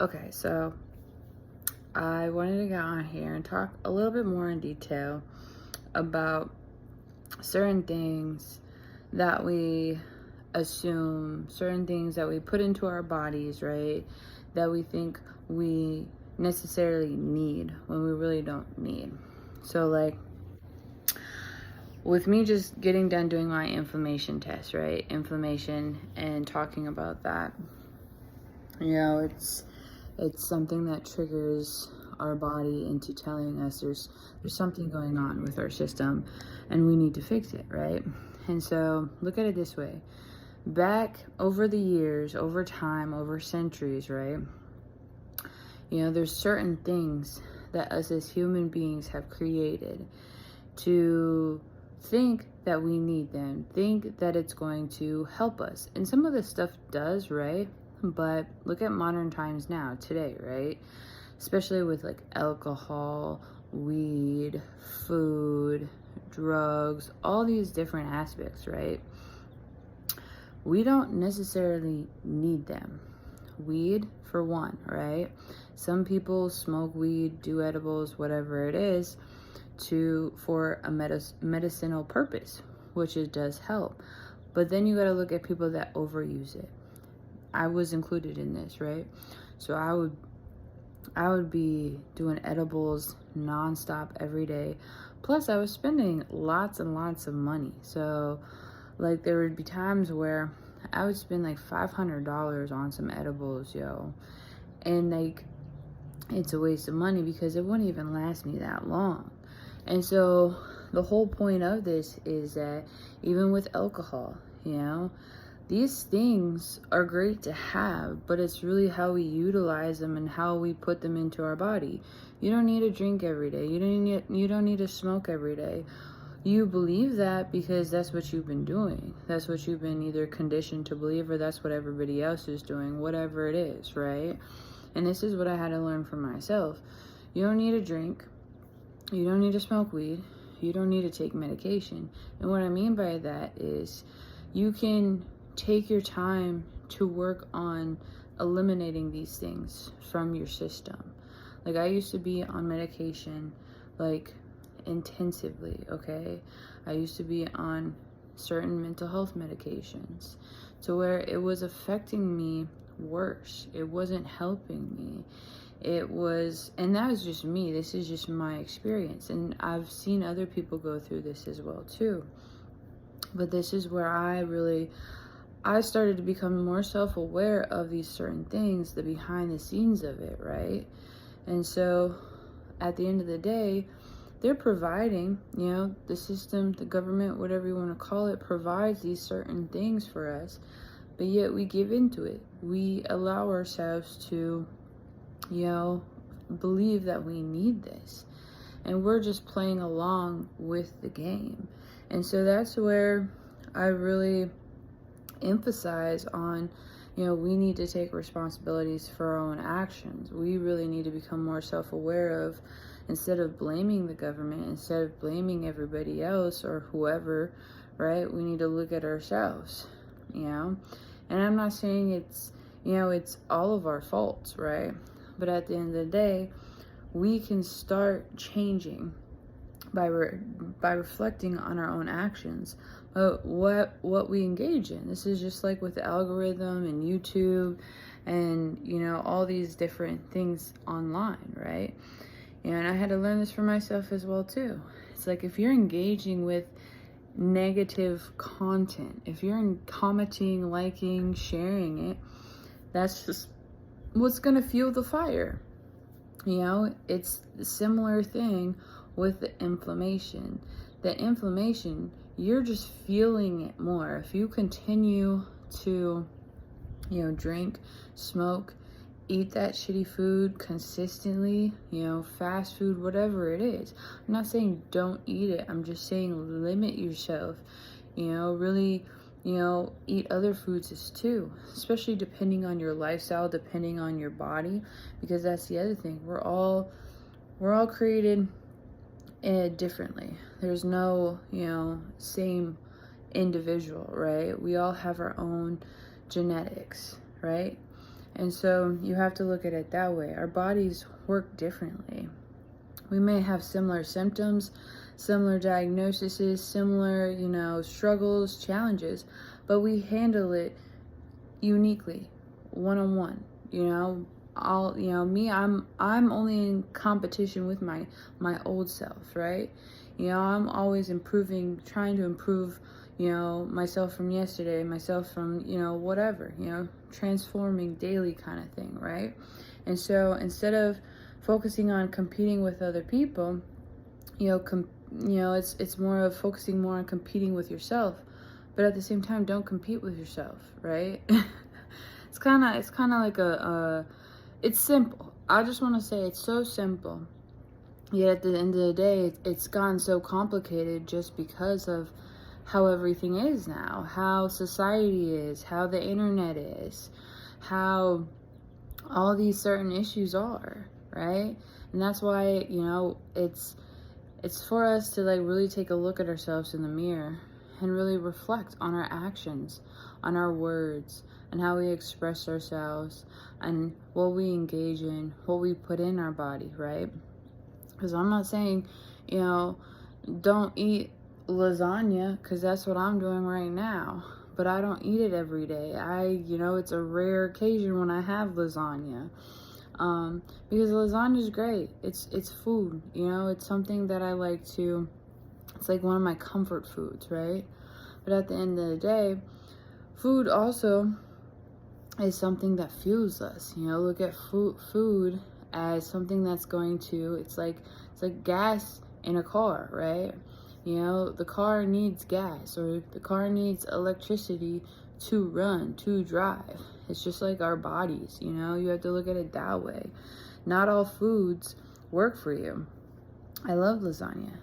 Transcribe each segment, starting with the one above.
Okay, so I wanted to get on here and talk a little bit more in detail about certain things that we assume, certain things that we put into our bodies, right? That we think we necessarily need when we really don't need. So, like, with me just getting done doing my inflammation test, right? Inflammation and talking about that, it's something that triggers our body into telling us there's something going on with our system and we need to fix it, right? And so look at it this way. Back over the years, over time, over centuries, right? There's certain things that us as human beings have created to think that we need them, think that it's going to help us. And some of this stuff does, right? But look at modern times now, today, right? Especially with like alcohol, weed, food, drugs, all these different aspects, right? We don't necessarily need them. Weed, for one, right? Some people smoke weed, do edibles, whatever it is, for a medicinal purpose, which it does help. But then you got to look at people that overuse it. I was included in this, right? So I would be doing edibles nonstop every day. Plus I was spending lots and lots of money. So like there would be times where I would spend like $500 on some edibles, yo. And like it's a waste of money because it wouldn't even last me that long. And so the whole point of this is that even with alcohol, these things are great to have, but it's really how we utilize them and how we put them into our body. You don't need to drink every day. You don't need to smoke every day. You believe that because that's what you've been doing. That's what you've been either conditioned to believe, or that's what everybody else is doing, whatever it is, right? And this is what I had to learn for myself. You don't need to drink. You don't need to smoke weed. You don't need to take medication. And what I mean by that is you can take your time to work on eliminating these things from your system. Like I used to be on medication like intensively, okay? I used to be on certain mental health medications to where it was affecting me worse. It wasn't helping me. And that was just me. This is just my experience. And I've seen other people go through this as well too. But this is where I started to become more self-aware of these certain things, the behind the scenes of it, right? And so at the end of the day, they're providing, the system, the government, whatever you want to call it, provides these certain things for us, but yet we give into it. We allow ourselves to, believe that we need this, and we're just playing along with the game. And so that's where I really emphasize on, we need to take responsibilities for our own actions. We really need to become more self-aware of, instead of blaming the government, instead of blaming everybody else or whoever, right? We need to look at ourselves, And I'm not saying it's all of our faults, right? But at the end of the day, we can start changing by reflecting on our own actions, what we engage in. This is just like with the algorithm and YouTube and all these different things online, right? And I had to learn this for myself as well too. It's like if you're engaging with negative content, if you're commenting, liking, sharing it, that's just what's gonna fuel the fire. It's a similar thing with the inflammation. The inflammation, you're just feeling it more. If you continue to, drink, smoke, eat that shitty food consistently, fast food, whatever it is. I'm not saying don't eat it. I'm just saying limit yourself, really, eat other foods too, especially depending on your lifestyle, depending on your body, because that's the other thing. We're all created differently. There's no, same individual, right? We all have our own genetics, right? And so you have to look at it that way. Our bodies work differently. We may have similar symptoms, similar diagnoses, similar, struggles, challenges, but we handle it uniquely, one-on-one. Me, I'm only in competition with my old self, right? I'm always improving, trying to improve, myself from yesterday, myself from, whatever, transforming daily kind of thing, right? And so instead of focusing on competing with other people, it's more of focusing more on competing with yourself, but at the same time, don't compete with yourself, right? It's kind of like it's simple. I just want to say it's so simple. Yet at the end of the day, it's gotten so complicated just because of how everything is now, how society is, how the internet is, how all these certain issues are, right? And that's why, it's for us to like really take a look at ourselves in the mirror and really reflect on our actions, on our words, and how we express ourselves, and what we engage in, what we put in our body, right? Because I'm not saying, don't eat lasagna, because that's what I'm doing right now. But I don't eat it every day. It's a rare occasion when I have lasagna. Because lasagna is great. It's food, it's something that I like to, it's like one of my comfort foods, right? But at the end of the day, food also is something that fuels us. Look at food as something that's going to, it's like gas in a car, right? The car needs gas, or the car needs electricity to run, to drive. It's just like our bodies, you have to look at it that way. Not all foods work for you. I love lasagna.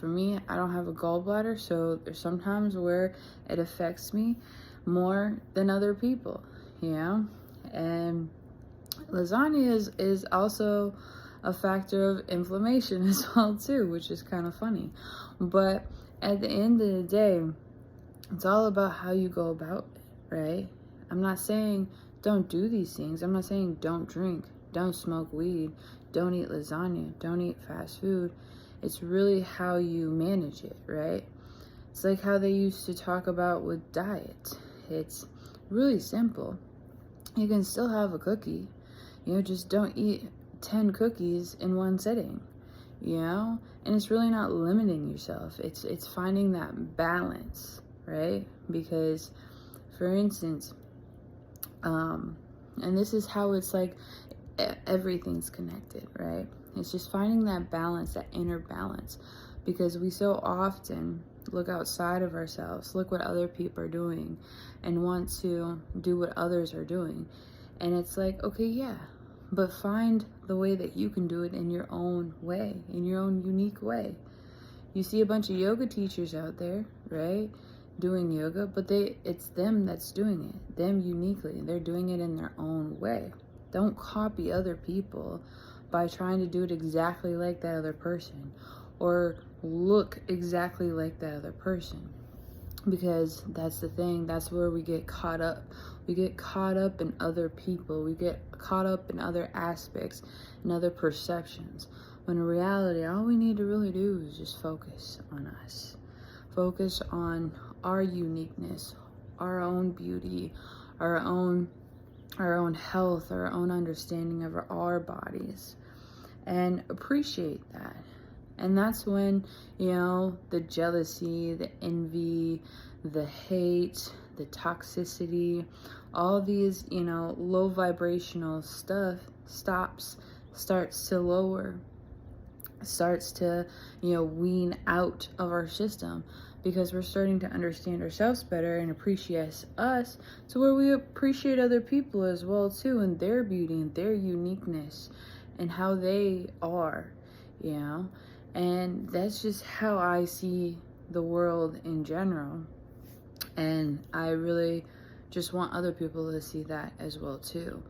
For me, I don't have a gallbladder, so there's sometimes where it affects me more than other people, and lasagna is also a factor of inflammation as well too, which is kind of funny. But at the end of the day, it's all about how you go about it, right? I'm not saying don't do these things. I'm not saying don't drink, don't smoke weed, don't eat lasagna, don't eat fast food. It's really how you manage it, right? It's like how they used to talk about with diet. It's really simple. You can still have a cookie, just don't eat 10 cookies in one sitting, and it's really not limiting yourself. It's finding that balance, right? Because, for instance, and this is how it's like everything's connected, right? It's just finding that balance, that inner balance, because we so often look outside of ourselves, look what other people are doing, and want to do what others are doing. And it's like, okay, yeah, but find the way that you can do it in your own way, in your own unique way. You see a bunch of yoga teachers out there, right, doing yoga, but it's them that's doing it, them uniquely. They're doing it in their own way. Don't copy other people by trying to do it exactly like that other person, or look exactly like that other person. Because that's the thing, that's where we get caught up. We get caught up in other people. We get caught up in other aspects and other perceptions. When in reality, all we need to really do is just focus on us. Focus on our uniqueness, our own beauty, our own health, our own understanding of our bodies, and appreciate that. And that's when, the jealousy, the envy, the hate, the toxicity, all these, low vibrational stuff starts to lower, starts to, wean out of our system, because we're starting to understand ourselves better and appreciate us, to where we appreciate other people as well too, and their beauty and their uniqueness and how they are, and that's just how I see the world in general. And I really just want other people to see that as well too.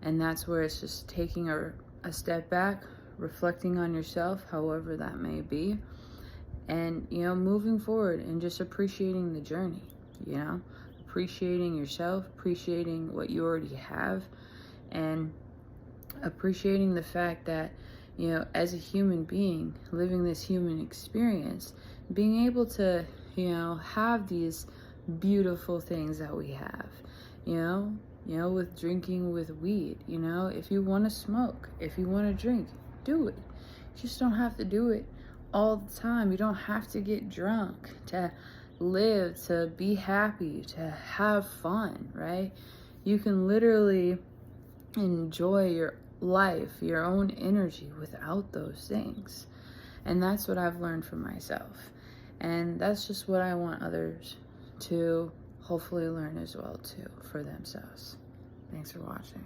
And that's where it's just taking a step back, reflecting on yourself, however that may be, and moving forward and just appreciating the journey, appreciating yourself, appreciating what you already have, and appreciating the fact that, you know, as a human being living this human experience, being able to, you know, have these beautiful things that we have, you know, with drinking with weed, you know, if you want to smoke, if you want to drink, do it. You just don't have to do it all the time. You don't have to get drunk to live, to be happy, to have fun, right? You can literally enjoy your life, your own energy without those things. And that's what I've learned from myself. And that's just what I want others to hopefully learn as well too for themselves. Thanks for watching.